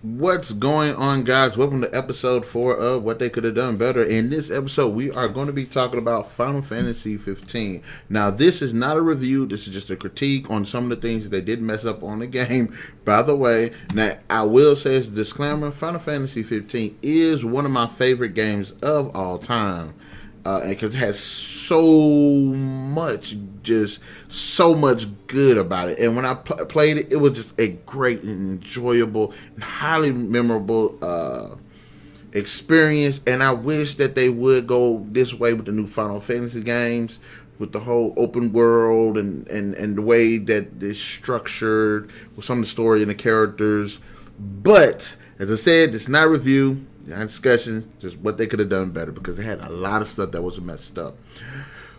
What's going on, guys? Welcome to episode 4 of What They Could Have Done Better. In this episode, we are going to be talking about Final Fantasy 15. Now, this is not a review. This is just a critique on some of the things that they did mess up on the game. By the way, now, I will say as a disclaimer, Final Fantasy 15 is one of my favorite games of all time. Because it has so much good about it. And when I played it, it was just a great and enjoyable and highly memorable experience. And I wish that they would go this way with the new Final Fantasy games, with the whole open world and the way that it's structured with some of the story and the characters. But as I said, it's not a review. Discussion, just what they could have done better, because they had a lot of stuff that was messed up.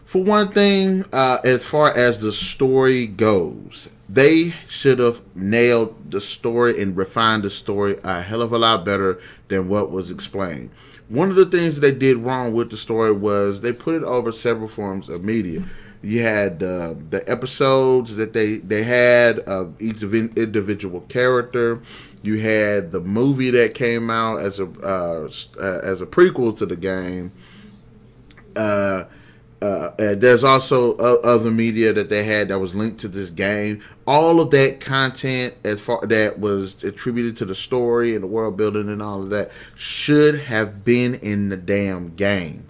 For one thing, as far as the story goes, they should have nailed the story and refined the story a hell of a lot better than what was explained. One of the things they did wrong with the story was they put it over several forms of media. You had the episodes that they had of each individual character. You had the movie that came out as a prequel to the game. There's also other media that they had that was linked to this game. All of that content, as far that was attributed to the story and the world building and all of that, should have been in the damn game.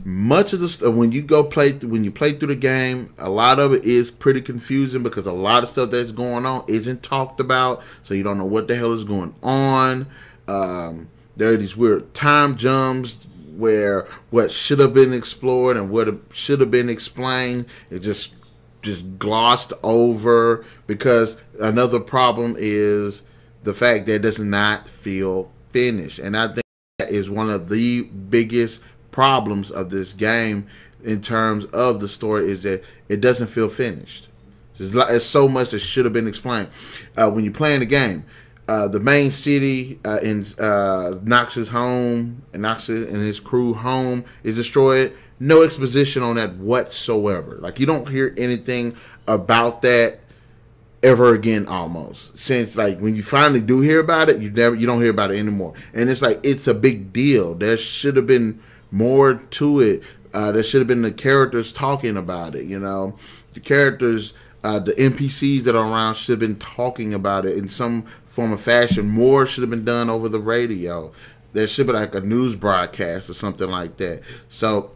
Much of the stuff when you play through the game, a lot of it is pretty confusing because a lot of stuff that's going on isn't talked about, so you don't know what the hell is going on. There are these weird time jumps where what should have been explored and what should have been explained, it just glossed over, because another problem is the fact that it does not feel finished. And I think that is one of the biggest problems of this game in terms of the story, is that it doesn't feel finished. There's so much that should have been explained. When you're playing the game, the main city in Noctis' home, and Noctis and his crew home is destroyed. No exposition on that whatsoever. Like, you don't hear anything about that ever again, almost, since like when you finally do hear about it, you don't hear about it anymore. And it's like, it's a big deal. There should have been more to it. There should have been the characters talking about it. You know, the characters, the NPCs that are around should have been talking about it in some form of fashion. More should have been done over the radio. There should be like a news broadcast or something like that. So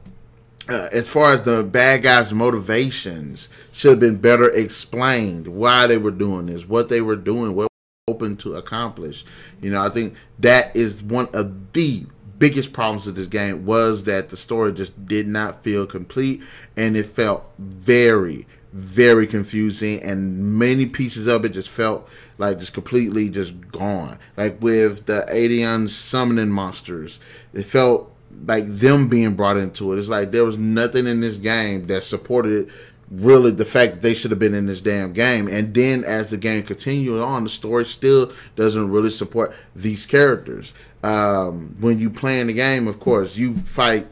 as far as the bad guys' motivations, should have been better explained, why they were doing this, what they were doing, what they were hoping to accomplish. You know, I think that is one of the biggest problems of this game, was that the story just did not feel complete, and it felt very, very confusing, and many pieces of it just felt like just completely just gone. Like with the Aedeon summoning monsters, it felt like them being brought into it. It's like there was nothing in this game that supported really the fact that they should have been in this damn game. And then as the game continued on, the story still doesn't really support these characters. When you play in the game, of course, you fight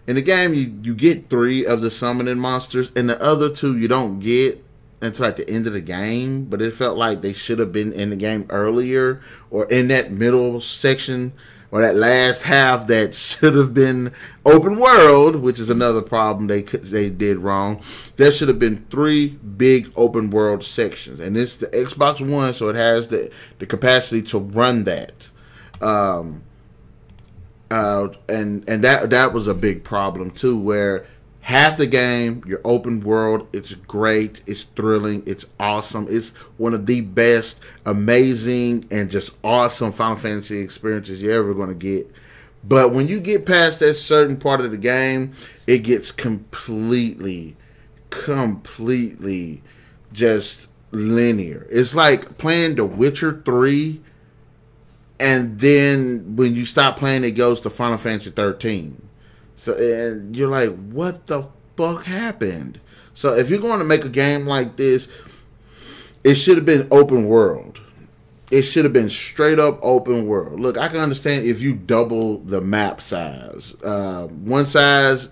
in the game, you get 3 of the summoning monsters, and the other 2 you don't get until like the end of the game. But it felt like they should have been in the game earlier, or in that middle section, or that last half that should have been open world, which is another problem they did wrong. There should have been 3 big open world sections, and it's the Xbox One, so it has the capacity to run that. And that was a big problem too, where half the game, you're open world, it's great, it's thrilling, it's awesome, it's one of the best, amazing, and just awesome Final Fantasy experiences you're ever going to get. But when you get past that certain part of the game, it gets completely just linear. It's like playing The Witcher 3, and then when you stop playing, it goes to Final Fantasy 13. So, and you're like, what the fuck happened? So if you're going to make a game like this, it should have been open world. It should have been straight up open world. Look, I can understand if you double the map size. One size,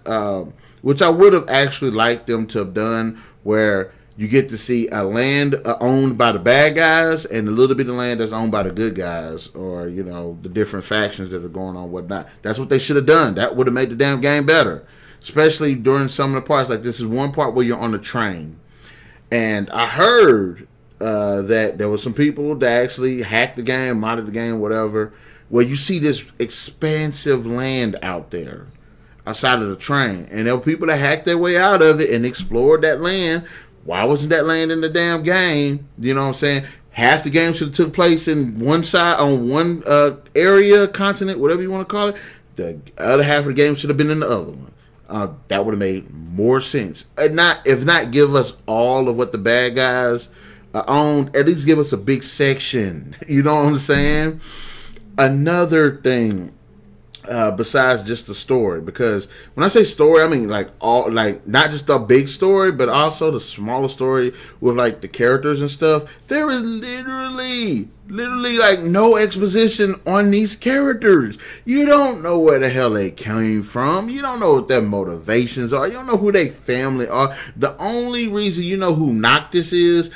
which I would have actually liked them to have done, where You get to see a land owned by the bad guys and a little bit of land that's owned by the good guys, or you know, the different factions that are going on, whatnot. That's what they should have done. That would have made the damn game better, especially during some of the parts. Like this is one part where you're on the train, and I heard that there was some people that actually hacked the game, modded the game, whatever, where you see this expansive land out there outside of the train, and there were people that hacked their way out of it and explored that land. Why wasn't that land in the damn game? You know what I'm saying? Half the game should have took place in one side, on one area, continent, whatever you want to call it. The other half of the game should have been in the other one. That would have made more sense. If not, give us all of what the bad guys owned. At least give us a big section. You know what I'm saying? Another thing. Besides just the story, because when I say story, I mean like not just the big story, but also the smaller story with like the characters and stuff. There is literally like no exposition on these characters. You don't know where the hell they came from. You don't know what their motivations are. You don't know who their family are. The only reason you know who Noctis is,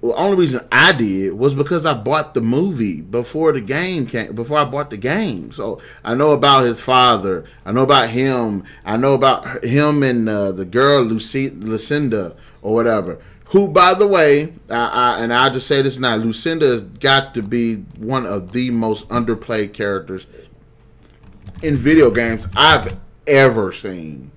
the only reason I did was because I bought the movie before the game came. Before I bought the game, so I know about his father. I know about him. I know about him and the girl Lucinda or whatever. Who, by the way, and I'll just say this now: Lucinda has got to be one of the most underplayed characters in video games I've ever seen.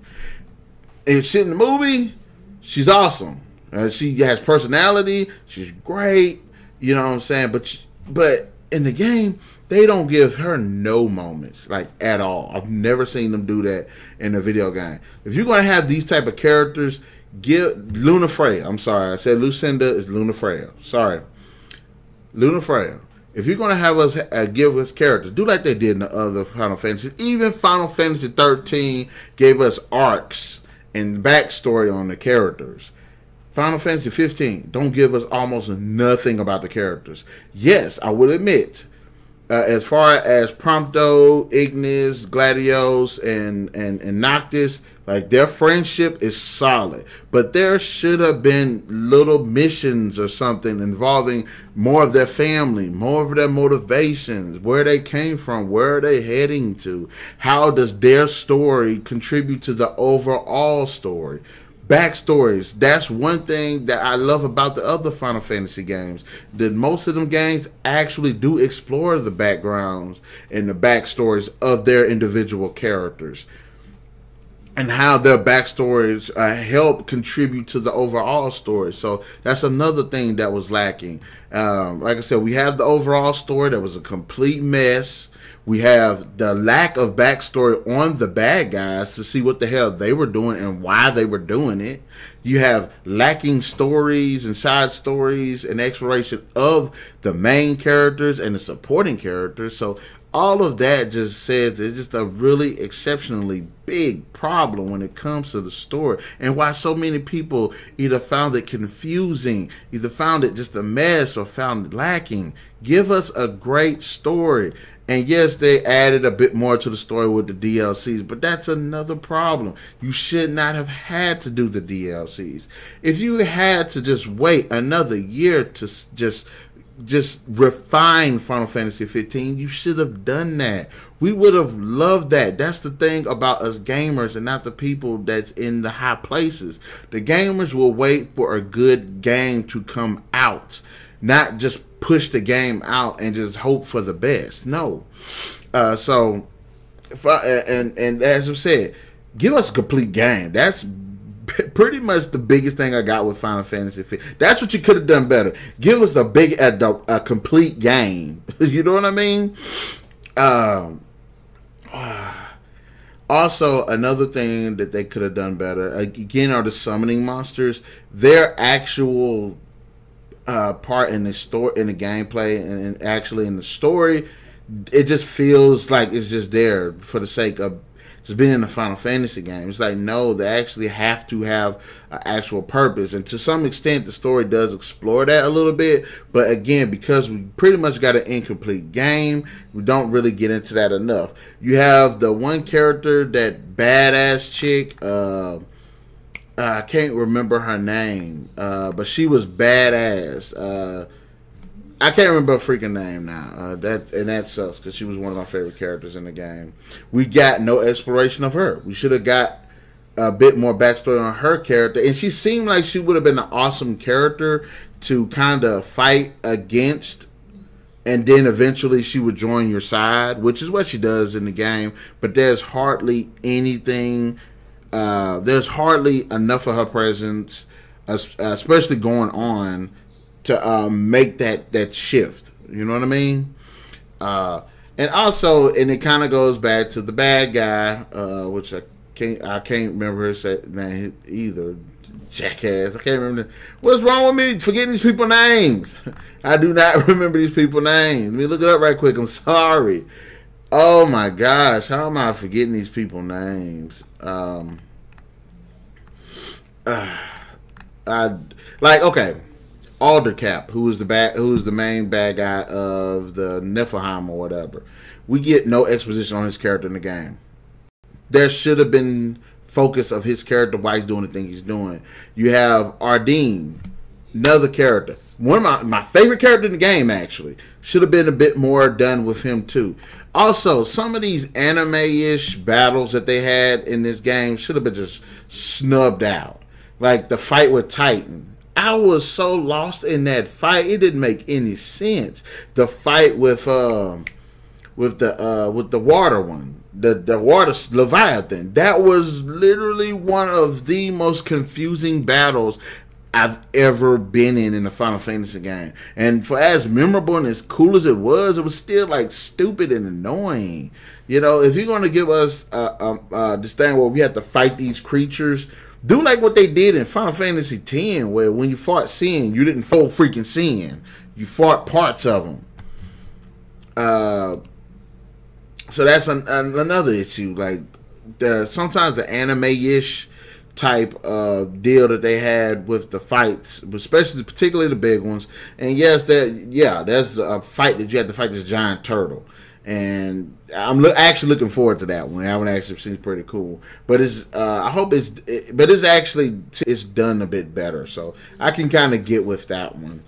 And shit in the movie, she's awesome. She has personality. She's great. You know what I'm saying? But in the game, they don't give her no moments, like, at all. I've never seen them do that in a video game. If you're going to have these type of characters, give Luna Freya. I'm sorry. I said Lucinda is Luna Freya. Sorry. Luna Freya. If you're going to have us give us characters, do like they did in the other Final Fantasies. Even Final Fantasy 13 gave us arcs and backstory on the characters. Final Fantasy 15 don't give us almost nothing about the characters. Yes, I will admit, as far as Prompto, Ignis, Gladios, and Noctis, like their friendship is solid. But there should have been little missions or something involving more of their family, more of their motivations, where they came from, where are they heading to, how does their story contribute to the overall story. Backstories. That's one thing that I love about the other Final Fantasy games. That most of them games actually do explore the backgrounds and the backstories of their individual characters, and how their backstories help contribute to the overall story. So that's another thing that was lacking. Like I said, we have the overall story that was a complete mess. We have the lack of backstory on the bad guys to see what the hell they were doing and why they were doing it. You have lacking stories and side stories and exploration of the main characters and the supporting characters. So all of that just says it's just a really exceptionally big problem when it comes to the story, and why so many people either found it confusing, either found it just a mess, or found it lacking. Give us a great story. And yes, they added a bit more to the story with the DLCs, but that's another problem. You should not have had to do the DLCs. If you had to just wait another year to just refine Final Fantasy 15, you should have done that. We would have loved that. That's the thing about us gamers and not the people that's in the high places. The gamers will wait for a good game to come out, not just push the game out and just hope for the best. No. So as I said, give us a complete game. That's pretty much the biggest thing I got with Final Fantasy 15. That's what you could have done better. Give us a complete game. You know what I mean? Also, another thing that they could have done better, again, are the summoning monsters. Their actual part in the story, in the gameplay, and actually in the story, it just feels like it's just there for the sake of just being in a Final Fantasy game. It's like, no, they actually have to have an actual purpose, and to some extent the story does explore that a little bit, but again, because we pretty much got an incomplete game, we don't really get into that enough. You have the one character, that badass chick, I can't remember her name, but she was badass. I can't remember her freaking name now. That sucks because she was one of my favorite characters in the game. We got no exploration of her. We should have got a bit more backstory on her character, and she seemed like she would have been an awesome character to kind of fight against, and then eventually she would join your side, which is what she does in the game. But there's hardly anything. There's hardly enough of her presence, especially going on, to make that shift. You know what I mean? And also, and it kind of goes back to the bad guy, which I can't remember his name either. Jackass. I can't remember. What's wrong with me forgetting these people's names? I do not remember these people's names. Let me look it up right quick. I'm sorry. Oh my gosh, how am I forgetting these people's names? Okay, Aldercap, who's the main bad guy of the Niflheim or whatever. We get no exposition on his character in the game. There should have been focus of his character, why he's doing the thing he's doing. You have Ardeen, another character, one of my favorite character in the game. Actually, should have been a bit more done with him too. Also, some of these anime-ish battles that they had in this game should have been just snubbed out. Like the fight with Titan. I was so lost in that fight, it didn't make any sense. The fight with the water one. The water Leviathan, that was literally one of the most confusing battles I've ever been in a Final Fantasy game. And for as memorable and as cool as it was still like stupid and annoying. You know, if you're going to give us this thing where we have to fight these creatures, do like what they did in Final Fantasy X, where when you fought Sin, you didn't full freaking Sin. You fought parts of them. So that's another issue. Like sometimes the anime-ish type of deal that they had with the fights, especially particularly the big ones. And yes, there's a fight that you have to fight this giant turtle, and I'm actually looking forward to that one. That one actually seems pretty cool. But I hope it's done a bit better, so I can kind of get with that one.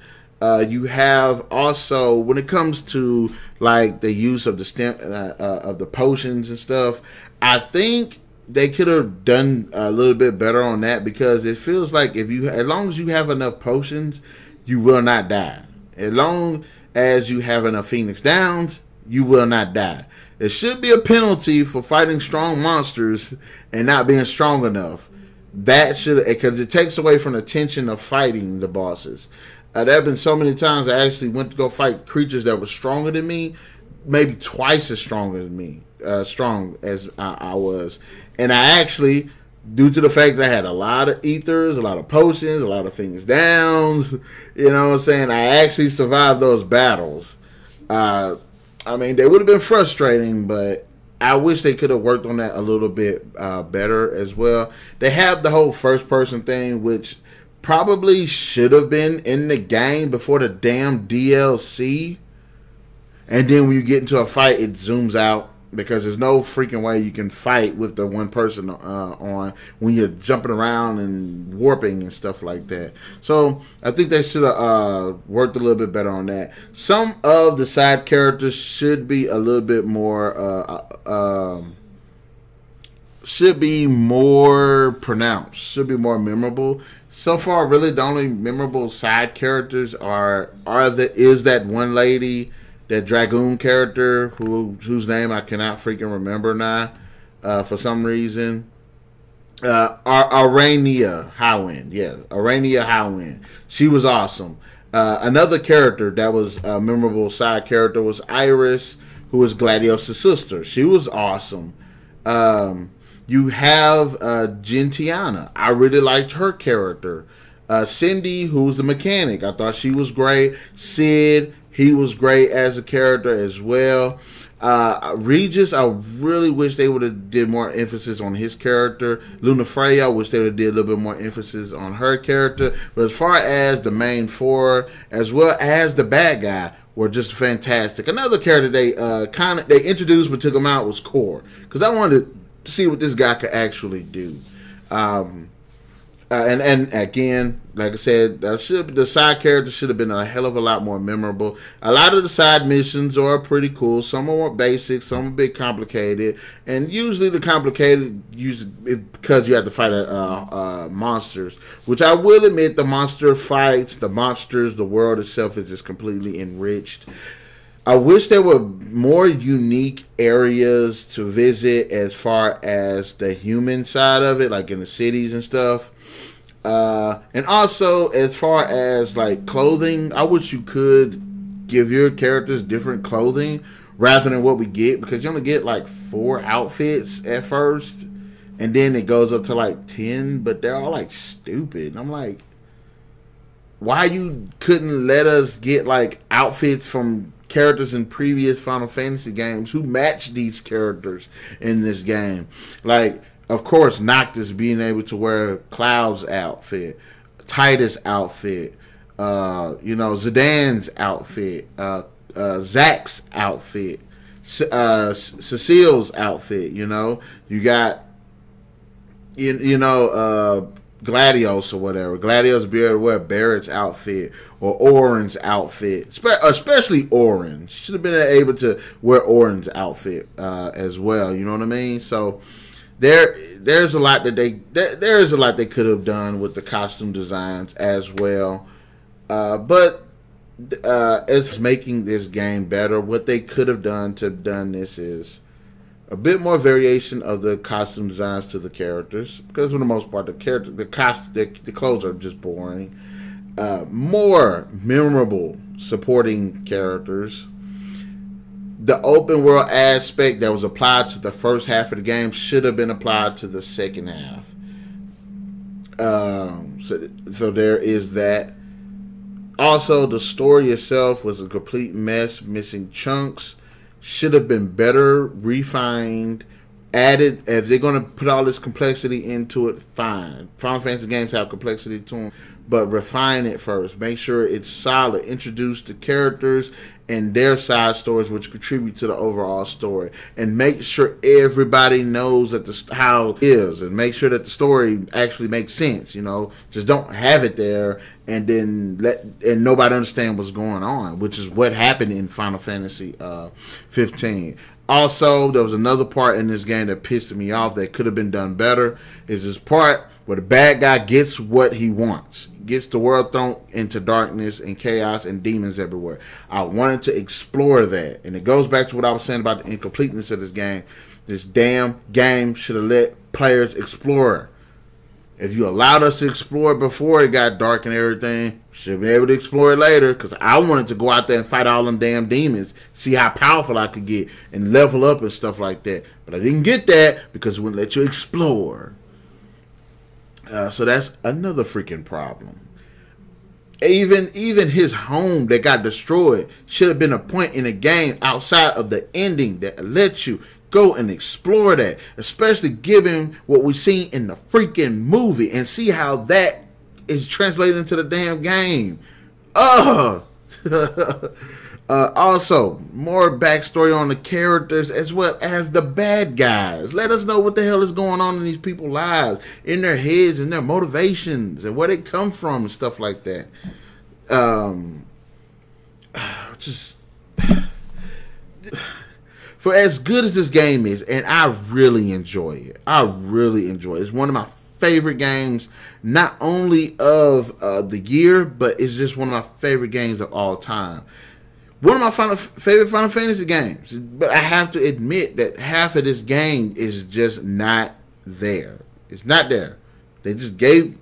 You have also, when it comes to like the use of the potions and stuff, I think they could have done a little bit better on that, because it feels like as long as you have enough potions, you will not die. As long as you have enough Phoenix Downs, you will not die. There should be a penalty for fighting strong monsters and not being strong enough. That should, because it takes away from the tension of fighting the bosses. There have been so many times I actually went to go fight creatures that were stronger than me, maybe twice as strong as I was. And I actually, due to the fact that I had a lot of ethers, a lot of potions, a lot of things downs, you know what I'm saying, I actually survived those battles. I mean, they would have been frustrating, but I wish they could have worked on that a little bit better as well. They have the whole first-person thing, which probably should have been in the game before the damn DLC. And then when you get into a fight, it zooms out, because there's no freaking way you can fight with the one person on when you're jumping around and warping and stuff like that. So I think they should have worked a little bit better on that. Some of the side characters should be a little bit more should be more pronounced, should be more memorable. So far, really, the only memorable side characters is that one lady, that Dragoon character, whose name I cannot freaking remember now, for some reason. Arania Howin, Arania Howin. She was awesome. Another character that was a memorable side character was Iris, who was Gladios' sister. She was awesome. You have Gentiana. I really liked her character. Cindy, who's the mechanic. I thought she was great. Sid, he was great as a character as well. Regis, I really wish they would have did more emphasis on his character. Luna Freya, I wish they would have did a little bit more emphasis on her character. But as far as the main four, as well as the bad guy, were just fantastic. Another character they introduced but took him out was Core, because I wanted to see what this guy could actually do. And again, like I said, the side characters should have been a hell of a lot more memorable. A lot of the side missions are pretty cool. Some are more basic, some are a bit complicated, and usually the complicated because you have to fight monsters. Which I will admit, the monster fights, the monsters, the world itself is just completely enriched. I wish there were more unique areas to visit as far as the human side of it, like in the cities and stuff. And also, as far as like clothing, I wish you could give your characters different clothing rather than what we get, because you only get like 4 outfits at first, and then it goes up to like 10, but they're all like stupid. And I'm like, why you couldn't let us get like outfits from characters in previous Final Fantasy games who match these characters in this game? Like, of course, Noctis being able to wear Cloud's outfit, Titus' outfit, Zidane's outfit, Zack's outfit, Cecile's outfit. You got Gladios or whatever. Gladios be able to wear Barrett's outfit or Orin's outfit, especially Orin. Should have been able to wear Orin's outfit as well. You know what I mean? So there's a lot that they could have done with the costume designs as well. But it's making this game better. What they could have done to have done this is a bit more variation of the costume designs to the characters, because for the most part, the clothes are just boring. More memorable supporting characters. The open world aspect that was applied to the first half of the game should have been applied to the second half. So there is that. Also, the story itself was a complete mess, missing chunks. Should have been better, refined, added. If they're going to put all this complexity into it, fine. Final Fantasy games have complexity to them, but refine it first. Make sure it's solid. Introduce the characters and their side stories, which contribute to the overall story, and make sure everybody knows that how it is, and make sure that the story actually makes sense. Just don't have it there and then and nobody understand what's going on, which is what happened in Final Fantasy 15. Also, there was another part in this game that pissed me off that could have been done better. Is this part where the bad guy gets what he wants, gets the world thrown into darkness and chaos and demons everywhere. I wanted to explore that, and it goes back to what I was saying about the incompleteness of this game. This damn game should have let players explore. If you allowed us to explore before it got dark and everything, should be able to explore it later, because I wanted to go out there and fight all them damn demons, see how powerful I could get, and level up and stuff like that. But I didn't get that because it wouldn't let you explore. So that's another freaking problem. Even his home that got destroyed should have been a point in the game outside of the ending that lets you go and explore that, especially given what we seen in the freaking movie, and see how that is translated into the damn game. Also, more backstory on the characters as well as the bad guys. Let us know what the hell is going on in these people's lives, in their heads, and their motivations, and where they come from, and stuff like that. For as good as this game is, and I really enjoy it. It's one of my favorite games, not only of the year, but it's just one of my favorite games of all time. One of my favorite Final Fantasy games. But I have to admit that half of this game is just not there. It's not there. They just gave...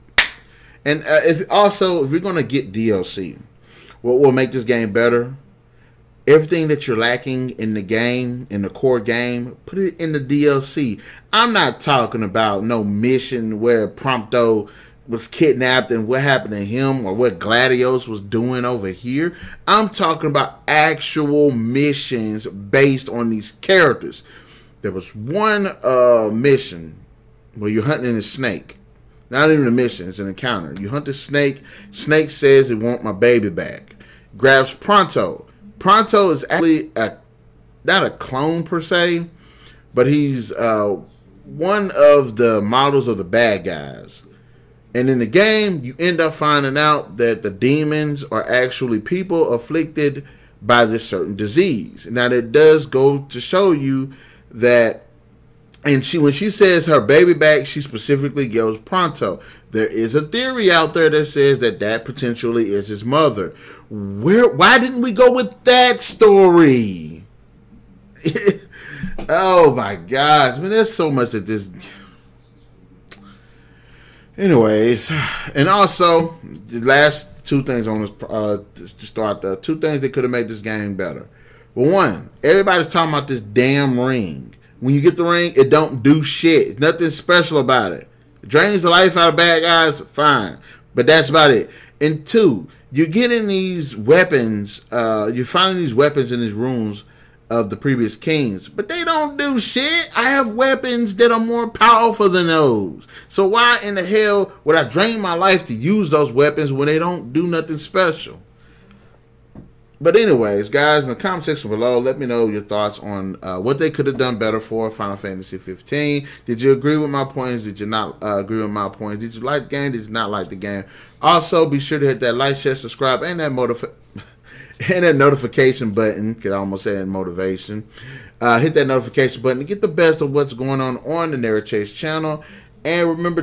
And if we're going to get DLC, what will make this game better? Everything that you're lacking in the game, in the core game, put it in the DLC. I'm not talking about no mission where Prompto was kidnapped and what happened to him, or what Gladios was doing over here. I'm talking about actual missions based on these characters. There was one mission where you're hunting a snake. Not even a mission, it's an encounter. You hunt the snake. Snake says it want my baby back. Grabs Pronto. Pronto is actually not a clone per se, but he's one of the models of the bad guys. And in the game, you end up finding out that the demons are actually people afflicted by this certain disease. Now, that does go to show you that, and when she says her baby back, she specifically goes pronto. There is a theory out there that says that potentially is his mother. Why didn't we go with that story? Oh my gosh. I mean, there's so much that this... Anyways, and also, the last two things on this, to start, the two things that could have made this game better. Well, one, everybody's talking about this damn ring. When you get the ring, it don't do shit. Nothing special about it. It drains the life out of bad guys, fine. But that's about it. And two, you're getting these weapons, you're finding these weapons in these rooms of the previous kings, but they don't do shit. I have weapons that are more powerful than those. So why in the hell would I drain my life to use those weapons when they don't do nothing special? But anyways, guys, in the comment section below, let me know your thoughts on what they could have done better for Final Fantasy 15. Did you agree with my points? Did you not agree with my points? Did you like the game? Did you not like the game? Also, be sure to hit that like, share, subscribe, and that notification button, because I almost said motivation. Hit that notification button to get the best of what's going on the Narik channel. And remember